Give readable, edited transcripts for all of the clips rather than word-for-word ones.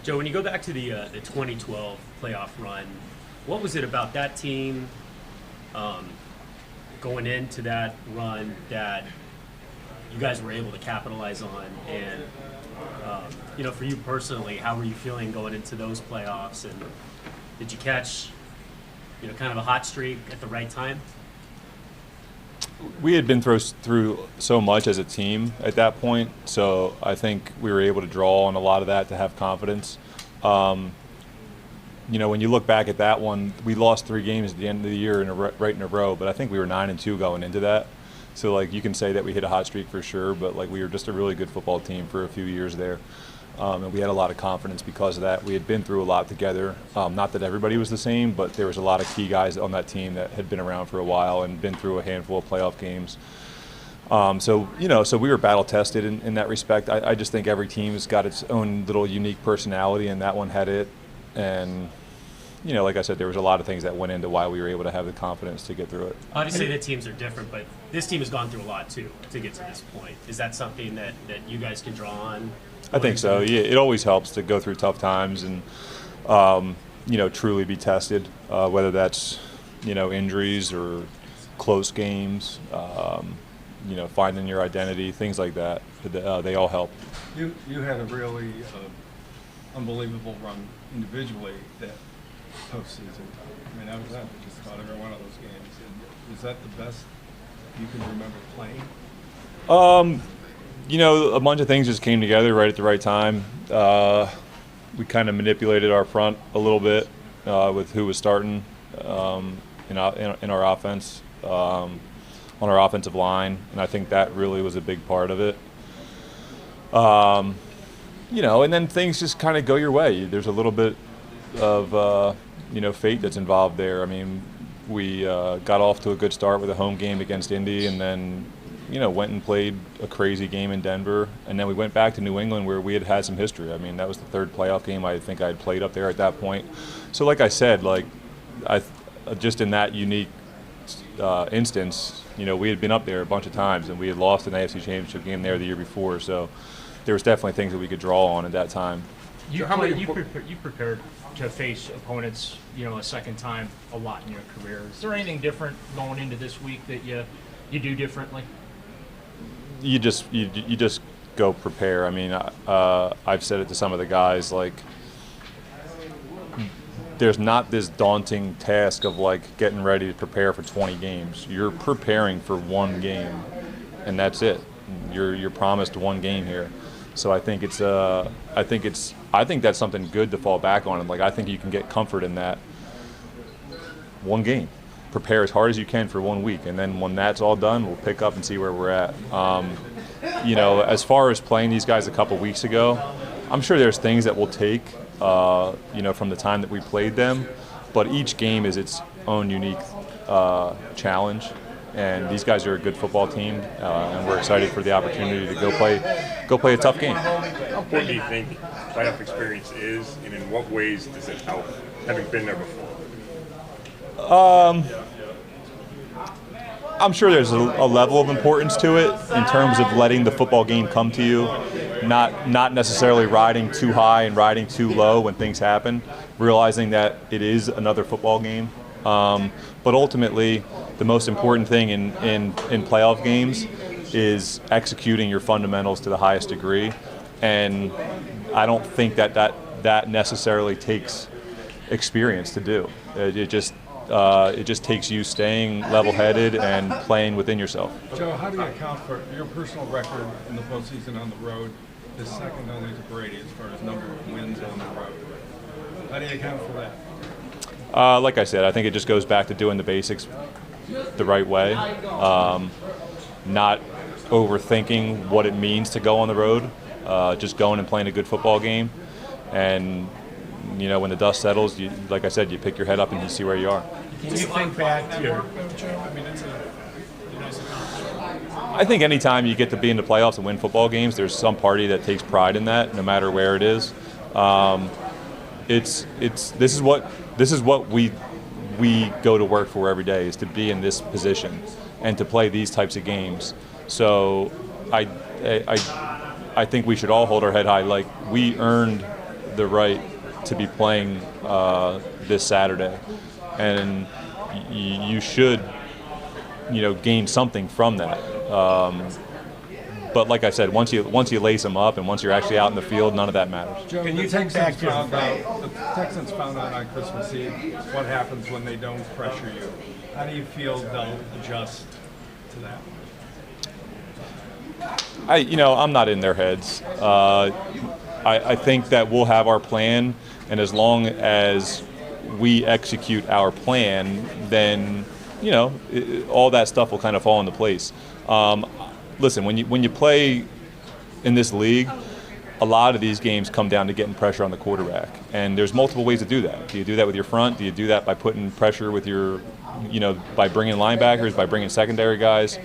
Joe, when you go back to the 2012 playoff run, what was it about that team um, going into that run that you guys were able to capitalize on? And for you personally, how were you feeling going into those playoffs? And did you catch, kind of a hot streak at the right time? We had been through so much as a team at that point, so I think we were able to draw on a lot of that to have confidence. When you look back at that one, we lost 3 games at the end of the year right in a row, but I think we were 9-2 going into that. So you can say that we hit a hot streak for sure, but we were just a really good football team for a few years there. And we had a lot of confidence because of that. We had been through a lot together. Not that everybody was the same, but there was a lot of key guys on that team that had been around for a while and been through a handful of playoff games. So we were battle tested in that respect. I just think every team has got its own little unique personality, and that one had it. And like I said, there was a lot of things that went into why we were able to have the confidence to get through it. Obviously, the teams are different, but this team has gone through a lot too to get to this point. Is that something that you guys can draw on? I think so. Yeah, it always helps to go through tough times and truly be tested, whether that's injuries or close games, finding your identity, things like that. They all help. You had a really unbelievable run individually that postseason. I mean, I was at just about every one of those games. And is that the best you can remember playing? A bunch of things just came together right at the right time. We kind of manipulated our front a little bit with who was starting in our offense, on our offensive line, and I think that really was a big part of it. And then things just kind of go your way. There's a little bit of fate that's involved there. I mean, we got off to a good start with a home game against Indy, and then went and played a crazy game in Denver, and then we went back to New England where we had some history. I mean, that was the 3rd playoff game I think I had played up there at that point. So like I said, I just in that unique instance, we had been up there a bunch of times, and we had lost an AFC Championship game there the year before. So there was definitely things that we could draw on at that time. You prepared to face opponents, a second time a lot in your career. Is there anything different going into this week that you do differently? You just go prepare. I mean, I've said it to some of the guys, there's not this daunting task of getting ready to prepare for 20 games. You're preparing for one game, and that's it. You're promised one game here. So I think I think that's something good to fall back on, and I think you can get comfort in that. One game. Prepare as hard as you can for 1 week, and then when that's all done, we'll pick up and see where we're at. As far as playing these guys a couple weeks ago, I'm sure there's things that we'll take, from the time that we played them, but each game is its own unique challenge, and these guys are a good football team, and we're excited for the opportunity to go play a tough game. How important do you think playoff experience is, and in what ways does it help, having been there before? I'm sure there's a level of importance to it in terms of letting the football game come to you, not necessarily riding too high and riding too low when things happen, realizing that it is another football game. But ultimately, the most important thing in playoff games is executing your fundamentals to the highest degree, and I don't think that necessarily takes experience to do. It just takes you staying level-headed and playing within yourself. Joe, how do you account for your personal record in the postseason on the road is second only to Brady as far as number of wins on the road? How do you account for that? Like I said, I think it just goes back to doing the basics the right way, not overthinking what it means to go on the road, just going and playing a good football game, and when the dust settles, like I said, you pick your head up and you see where you are. Can you think back to your... I think anytime you get to be in the playoffs and win football games, there's some party that takes pride in that, no matter where it is. This is what we go to work for every day, is to be in this position and to play these types of games. So I think we should all hold our head high. We earned the right to be playing this Saturday, and you should, gain something from that. But like I said, once you lace them up and once you're actually out in the field, none of that matters. Joe, Can the you take Texans back your the Texans found out on Christmas Eve what happens when they don't pressure you. How do you feel they'll adjust to that? I'm not in their heads. I think that we'll have our plan, and as long as we execute our plan, then all that stuff will kind of fall into place. Listen, when you play in this league, a lot of these games come down to getting pressure on the quarterback, and there's multiple ways to do that. Do you do that with your front? Do you do that by putting pressure with your, by bringing linebackers, by bringing secondary guys?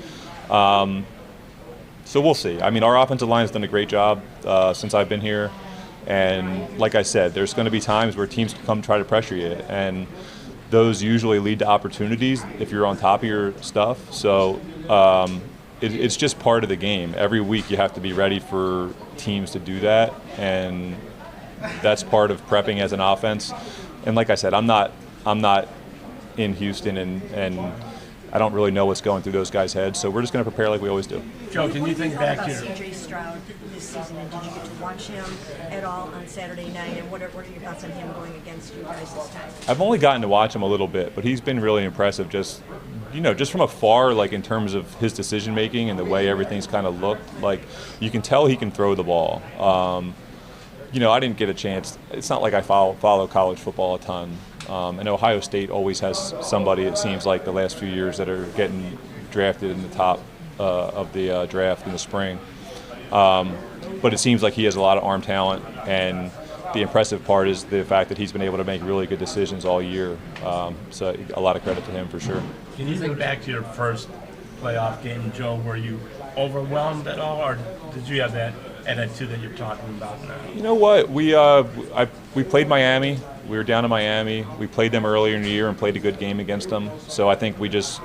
So we'll see. I mean, our offensive line has done a great job since I've been here, and like I said, there's going to be times where teams come try to pressure you, and those usually lead to opportunities if you're on top of your stuff. So it's just part of the game. Every week you have to be ready for teams to do that, and that's part of prepping as an offense. And like I said, I'm not in Houston, and I don't really know what's going through those guys' heads, so we're just going to prepare like we always do. Joe, can you think back to C.J. Stroud this season, and did you get to watch him at all on Saturday night, and what are your thoughts on him going against you guys this time? I've only gotten to watch him a little bit, but he's been really impressive just from afar, like in terms of his decision making and the way everything's kind of looked. Like, you can tell he can throw the ball. I didn't get a chance. It's not like I follow college football a ton. And Ohio State always has somebody, it seems like, the last few years that are getting drafted in the top of the draft in the spring. But it seems like he has a lot of arm talent, and the impressive part is the fact that he's been able to make really good decisions all year. So a lot of credit to him for sure. Can you think back to your first playoff game, Joe? Were you overwhelmed at all, or did you have that attitude that you're talking about now? You know what? We played Miami. We were down in Miami. We played them earlier in the year and played a good game against them. So I think we just,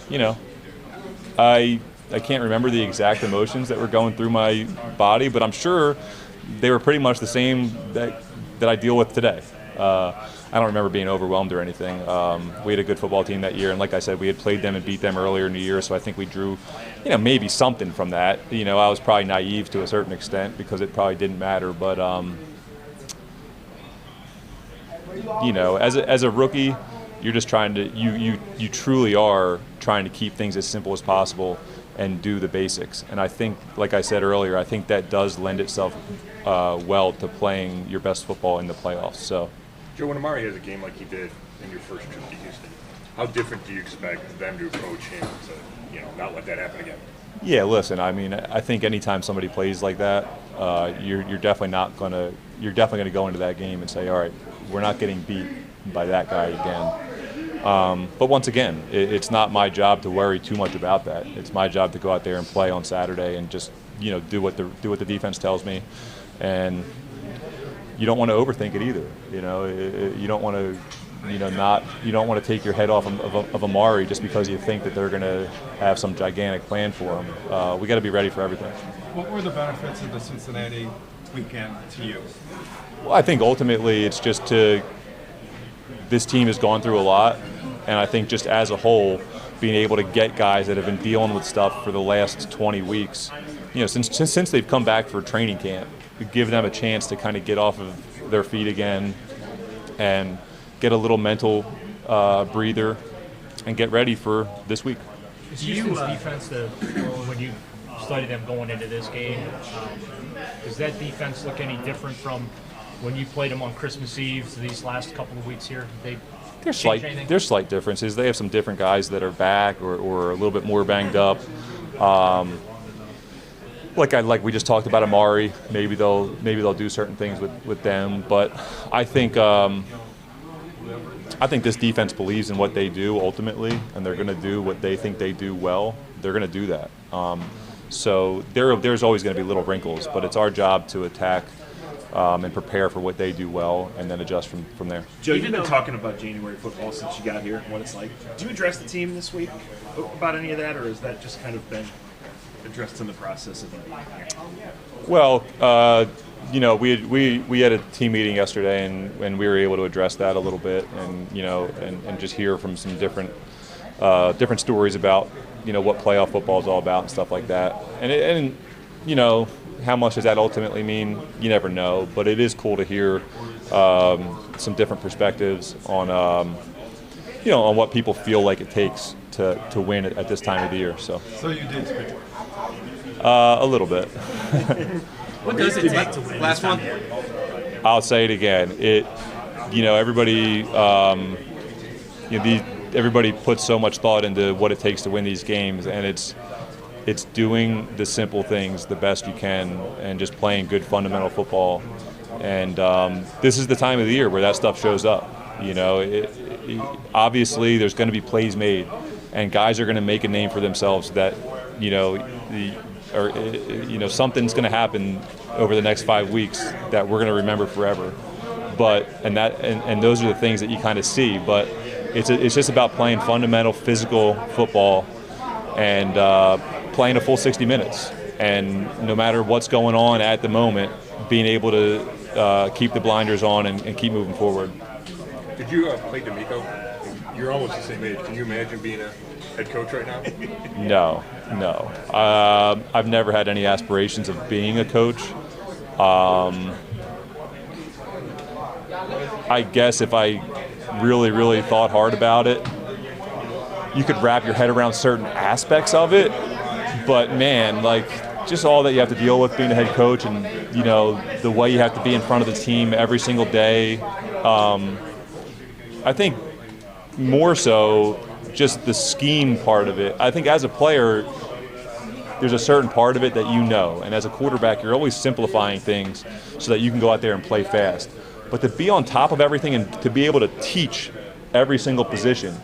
I can't remember the exact emotions that were going through my body, but I'm sure they were pretty much the same that I deal with today. I don't remember being overwhelmed or anything. We had a good football team that year, and like I said, we had played them and beat them earlier in the year, so I think we drew, maybe something from that. I was probably naive to a certain extent because it probably didn't matter, but as a rookie, you're just trying to you truly are trying to keep things as simple as possible and do the basics. And I think, like I said earlier, I think that does lend itself well to playing your best football in the playoffs. So, Joe, when Amari has a game like he did in your first trip to Houston, how different do you expect them to approach him to, not let that happen again? Yeah, listen, I mean, I think anytime somebody plays like that, you're definitely going to go into that game and say, all right, we're not getting beat by that guy again. But once again, it's not my job to worry too much about that. It's my job to go out there and play on Saturday and just do what the defense tells me, and you don't want to overthink it either. You don't want to. You don't want to take your head off of Amari just because you think that they're going to have some gigantic plan for him. We got to be ready for everything. What were the benefits of the Cincinnati weekend to you? Well, I think ultimately it's just this team has gone through a lot, and I think just as a whole, being able to get guys that have been dealing with stuff for the last 20 weeks, since they've come back for training camp, give them a chance to kind of get off of their feet again and get a little mental breather and get ready for this week. Is Houston's defense, when you study them going into this game, does that defense look any different from when you played them on Christmas Eve to these last couple of weeks here? There's slight differences. They have some different guys that are back or a little bit more banged up. Like we just talked about Amari, maybe they'll do certain things with them, but I think this defense believes in what they do ultimately, and they're going to do what they think they do well. They're going to do that. So there's always going to be little wrinkles, but it's our job to attack and prepare for what they do well and then adjust from there. Joe, you've been talking about January football since you got here and what it's like. Do you address the team this week about any of that, or has that just kind of been addressed in the process of him being here? Well, we had a team meeting yesterday, and we were able to address that a little bit, and and just hear from some different stories about what playoff football is all about and stuff like that. And how much does that ultimately mean? You never know, but it is cool to hear some different perspectives on on what people feel like it takes to win at this time of the year. So So you did speak. a little bit. What does it take to win? Last one. I'll say it again. Everybody, everybody puts so much thought into what it takes to win these games, and it's doing the simple things the best you can, and just playing good fundamental football. And this is the time of the year where that stuff shows up. Obviously, there's going to be plays made, and guys are going to make a name for themselves. That something's going to happen over the next 5 weeks that we're going to remember forever. But and those are the things that you kind of see. But it's just about playing fundamental physical football and playing a full 60 minutes. And no matter what's going on at the moment, being able to keep the blinders on and keep moving forward. Did you play D'Amico? You're almost the same age. Can you imagine being a head coach right now? No. I've never had any aspirations of being a coach. I guess if I really, really thought hard about it, you could wrap your head around certain aspects of it. But man, just all that you have to deal with being a head coach, and the way you have to be in front of the team every single day. I think more so just the scheme part of it. I think as a player, there's a certain part of it that and as a quarterback, you're always simplifying things so that you can go out there and play fast. But to be on top of everything and to be able to teach every single position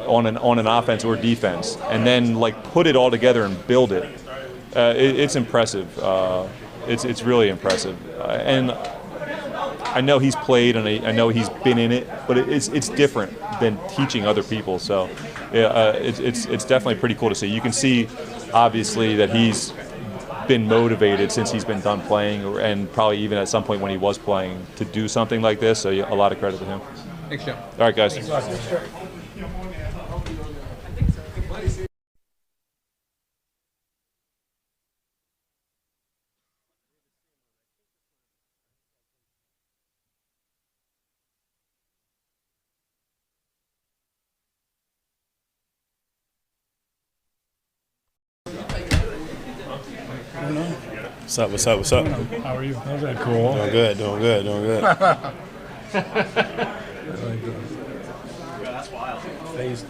on an offense or defense, and then put it all together and build it, it's impressive. It's really impressive. And I know he's played and I know he's been in it, but it's different than teaching other people. So it's definitely pretty cool to see. You can see obviously that he's been motivated since he's been done playing, and probably even at some point when he was playing, to do something like this. So a lot of credit to him. Thanks, Jim. All right, guys. What's up? How are you? How's that cool? Doing good.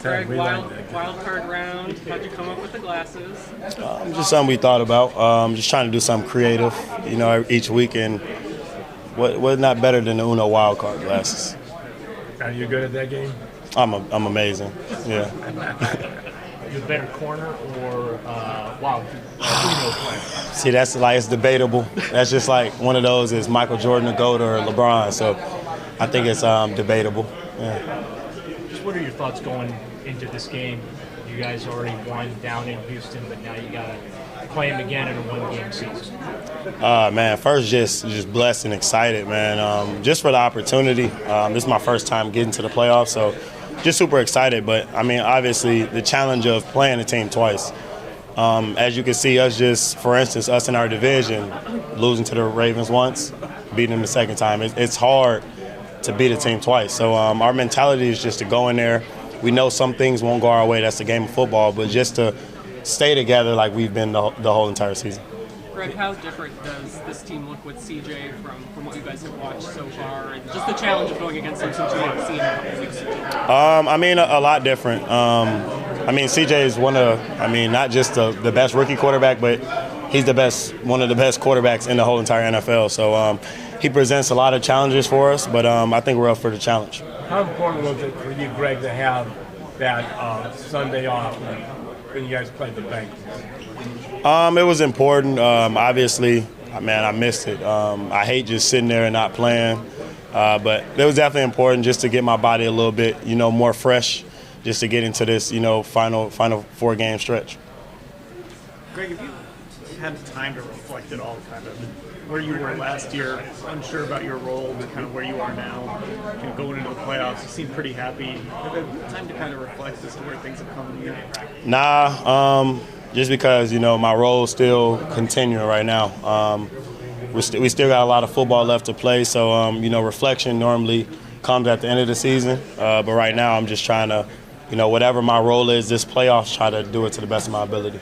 Greg, wild card round. How'd you come up with the glasses? Just something we thought about. Just trying to do something creative, each week, and what not better than the Uno wild card glasses. Are you good at that game? I'm amazing. Yeah. You a better corner or Uno player? See, that's it's debatable. That's just one of those is Michael Jordan, the GOAT, or LeBron. So I think it's debatable. Yeah. Just what are your thoughts going into this game? You guys already won down in Houston, but now you got to play them again in a one-game season. Man, first just blessed and excited, man. Just for the opportunity. This is my first time getting to the playoffs, so just super excited. But obviously the challenge of playing the team twice. As you can see, for instance, us in our division, losing to the Ravens once, beating them the second time. It's hard to beat a team twice. So our mentality is just to go in there. We know some things won't go our way. That's the game of football. But just to stay together like we've been the whole entire season. Greg, how different does this team look with CJ from what you guys have watched so far, and just the challenge of going against him since you haven't seen him a couple weeks ago? A lot different. CJ is not just the best rookie quarterback, but he's one of the best quarterbacks in the whole entire NFL. So he presents a lot of challenges for us, but I think we're up for the challenge. How important was it for you, Greg, to have that Sunday off when you guys played the Bengals? It was important. Obviously, I missed it. I hate just sitting there and not playing. But it was definitely important just to get my body a little bit, more fresh, just to get into this, final 4-game stretch. Greg, have you had time to reflect at all, kind of where you were last year, unsure about your role, to kind of where you are now, going into the playoffs? You seem pretty happy. Have you had time to kind of reflect as to where things have come in the year? Nah, just because, my role is still continuing right now. We still got a lot of football left to play, so, reflection normally comes at the end of the season. But right now I'm just trying to, whatever my role is this playoffs, try to do it to the best of my ability.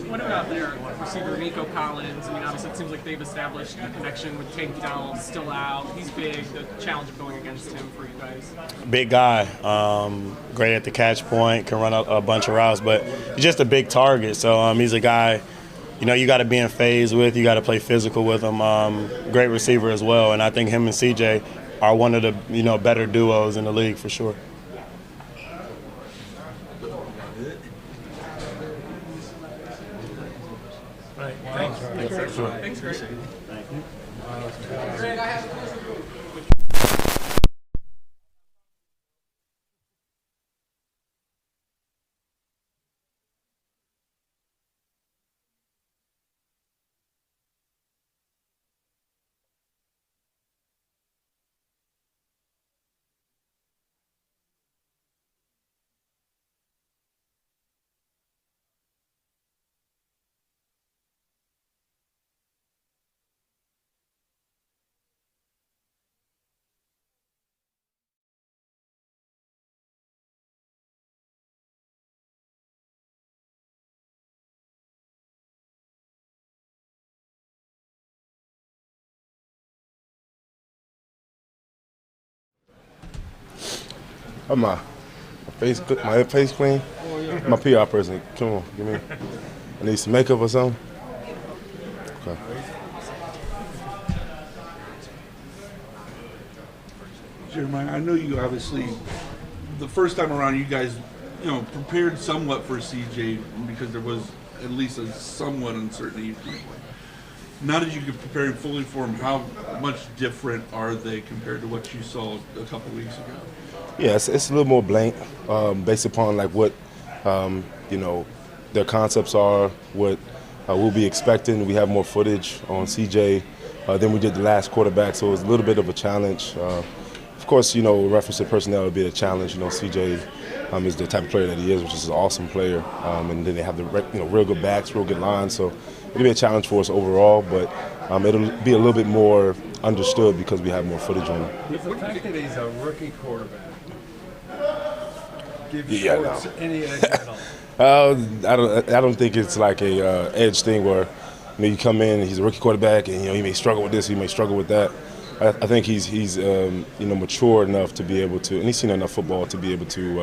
What about their receiver, Nico Collins? I mean, obviously it seems like they've established a connection with Tank Dell, still out. He's big. The challenge of going against him for you guys. Big guy, great at the catch point, can run a bunch of routes, but he's just a big target. So he's a guy, you got to be in phase with, you got to play physical with him. Great receiver as well, and I think him and CJ are one of the better duos in the league for sure. Thanks, Greg. Thank you. Greg, I have a question. Oh, my face clean. My PR person, come on, give me. I need some makeup or something. Okay. Jeremiah, I know you obviously, the first time around, you guys, prepared somewhat for CJ because there was at least a somewhat uncertainty. Now that you can prepare fully for him, how much different are they compared to what you saw a couple weeks ago? Yeah, it's a little more blank, based upon like what their concepts are, what we'll be expecting. We have more footage on CJ than we did the last quarterback, so it was a little bit of a challenge. Of course, in reference to personnel, it'll be a challenge. CJ is the type of player that he is, which is an awesome player, and then they have the real good backs, real good lines. So it'll be a challenge for us overall, but it'll be a little bit more understood because we have more footage on him. The fact that he's a rookie quarterback gives Schwartz any edge at all? I don't think it's like a edge thing where you come in and he's a rookie quarterback and he may struggle with this, he may struggle with that. I think he's mature enough to be able to, and he's seen enough football to be able to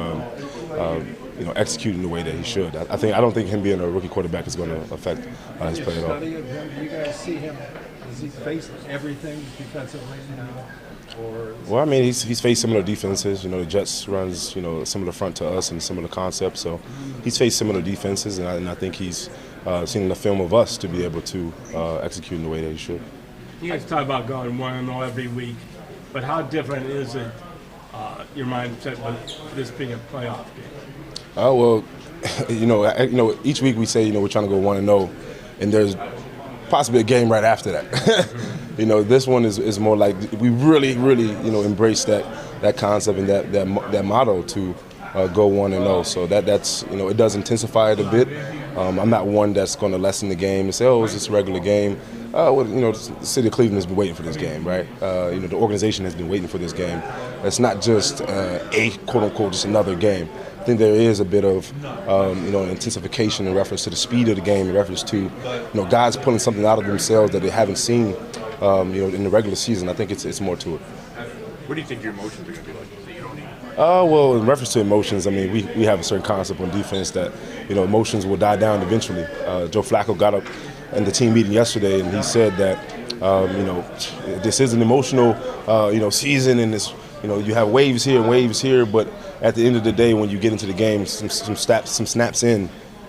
execute in the way that he should. I don't think him being a rookie quarterback is going to affect his play at all. Do you guys see him? Does he face everything defensively now? Well, I mean, he's faced similar defenses. The Jets runs similar front to us and similar concepts. So he's faced similar defenses, and I think he's seen enough film of us to be able to execute in the way that he should. You guys talk about going 1-0 every week, but how different is it, your mindset, with this being a playoff game? Well, each week we say we're trying to go 1-0, and there's possibly a game right after that. This one is more like we really embrace that concept and that motto to go 1-0. So that's it does intensify it a bit. I'm not one that's going to lessen the game and say, oh, it's just a regular game. The city of Cleveland has been waiting for this game, right? The organization has been waiting for this game. It's not just a quote-unquote just another game. I think there is a bit of intensification in reference to the speed of the game, in reference to guys pulling something out of themselves that they haven't seen in the regular season. I think it's more to it. What do you think your emotions are going to be like? Well, in reference to emotions, I mean, we have a certain concept on defense that emotions will die down eventually. Joe Flacco got up in the team meeting yesterday, and he said that this is an emotional season, and this you have waves here and waves here, but at the end of the day, when you get into the game, some snaps in,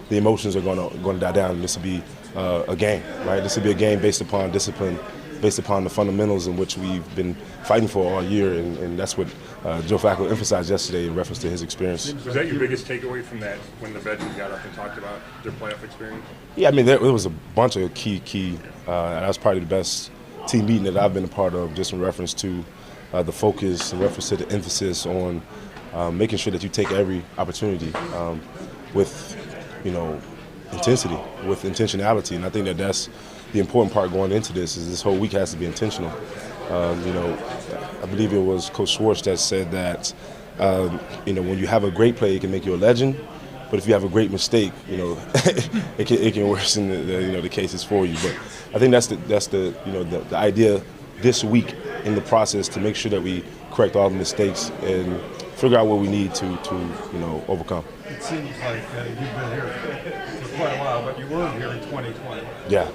the emotions are going to die down, and this will be a game, right? This will be a game based upon discipline based upon the fundamentals in which we've been fighting for all year, and that's what Joe Flacco emphasized yesterday in reference to his experience. Was that your biggest takeaway from that when the veterans got up and talked about their playoff experience? Yeah, I mean, there was a bunch of key. That was probably the best team meeting that I've been a part of, just in reference to the focus, in reference to the emphasis on making sure that you take every opportunity with, intensity, with intentionality. And I think that that's the important part going into this whole week has to be intentional. I believe it was Coach Schwartz that said that, when you have a great play, it can make you a legend. But if you have a great mistake, it can worsen the cases for you. But I think that's the idea this week in the process, to make sure that we correct all the mistakes and figure out what we need to overcome. It seems like you've been here for quite a while, but you weren't here in 2020. Yeah.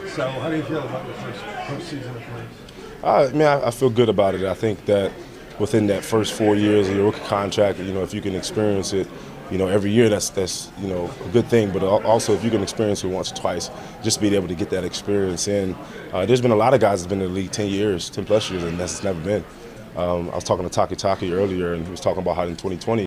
So how do you feel about your first postseason appearance? I feel good about it. I think that within that first 4 years of your rookie contract, if you can experience it, every year, that's a good thing. But also, if you can experience it once or twice, just being able to get that experience. And there's been a lot of guys that's been in the league 10 plus years, and that's never been. I was talking to Taki earlier, and he was talking about how in 2020.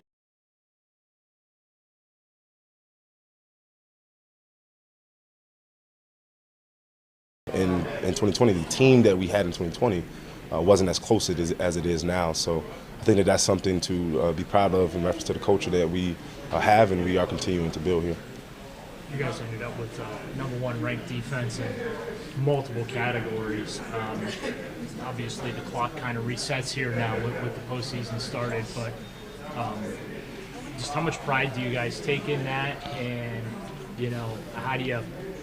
In 2020, the team that we had in 2020 wasn't as close as it is now. So I think that that's something to be proud of in reference to the culture that we have and we are continuing to build here. You guys ended up with #1 ranked defense in multiple categories. Obviously, the clock kind of resets here now with the postseason started, but just how much pride do you guys take in that, and how do you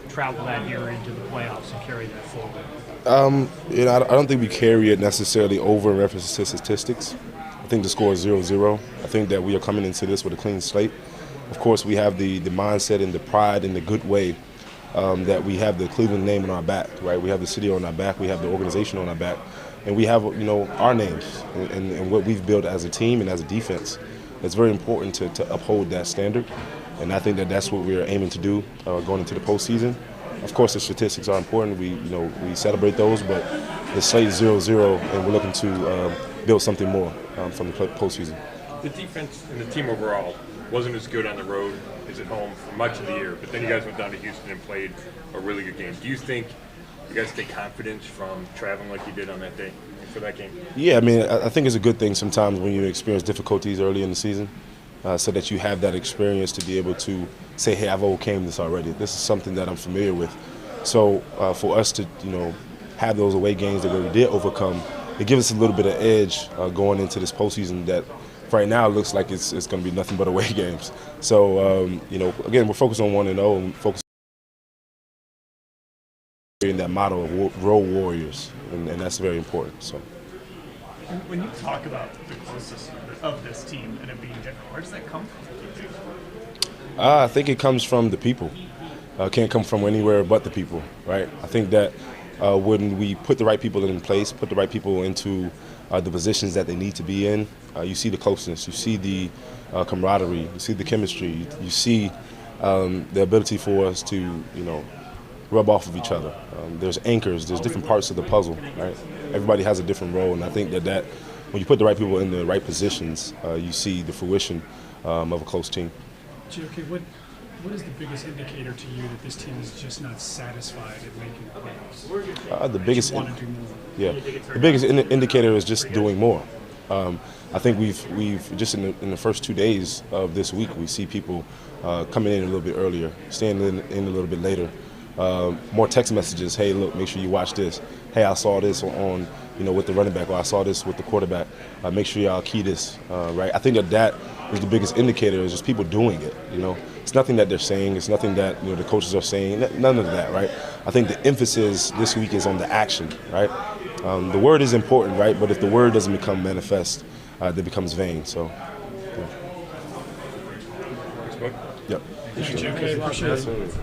travel that here into the playoffs and carry that forward? I don't think we carry it necessarily over in reference to statistics. I think the score is 0-0. I think that we are coming into this with a clean slate. Of course, we have the mindset and the pride and the good way that we have the Cleveland name on our back, right? We have the city on our back, we have the organization on our back, and we have our names and what we've built as a team and as a defense. It's very important to uphold that standard, and I think that that's what we're aiming to do going into the postseason. Of course, the statistics are important. We celebrate those, but the slate is 0-0, and we're looking to build something more from the postseason. The defense and the team overall wasn't as good on the road as at home for much of the year, but then you guys went down to Houston and played a really good game. Do you think you guys take confidence from traveling like you did on that day for that game? Yeah, I think it's a good thing sometimes when you experience difficulties early in the season, so that you have that experience to be able to say, hey, I've overcame this already. This is something that I'm familiar with. So for us to have those away games that we did overcome, it gives us a little bit of edge going into this postseason that right now it looks like it's going to be nothing but away games. So, again, we're focused on 1-0 and focused on that motto of road warriors, and that's very important. So, when you talk about the closest of this team and it being different, where does that come from? I think it comes from the people. Can't come from anywhere but the people, right? I think that when we put the right people in place, put the right people into the positions that they need to be in, you see the closeness, you see the camaraderie, you see the chemistry, you see the ability for us to, rub off of each other. There's anchors, there's different parts of the puzzle, right? Everybody has a different role, and I think that when you put the right people in the right positions, you see the fruition of a close team. JK, what is the biggest indicator to you that this team is just not satisfied at making the playoffs? The biggest, the biggest indicator is just doing more. I think we've just in the first 2 days of this week, we see people coming in a little bit earlier, staying in a little bit later. More text messages. Hey, look, make sure you watch this. Hey, I saw this on with the running back, or I saw this with the quarterback. Make sure y'all key this. Right. I think that is the biggest indicator. Is just people doing it. It's nothing that they're saying. It's nothing that the coaches are saying. None of that. Right. I think the emphasis this week is on the action. Right. The word is important. Right. But if the word doesn't become manifest, it becomes vain. So. Yeah. Yep. Thank you, JK. Appreciate it.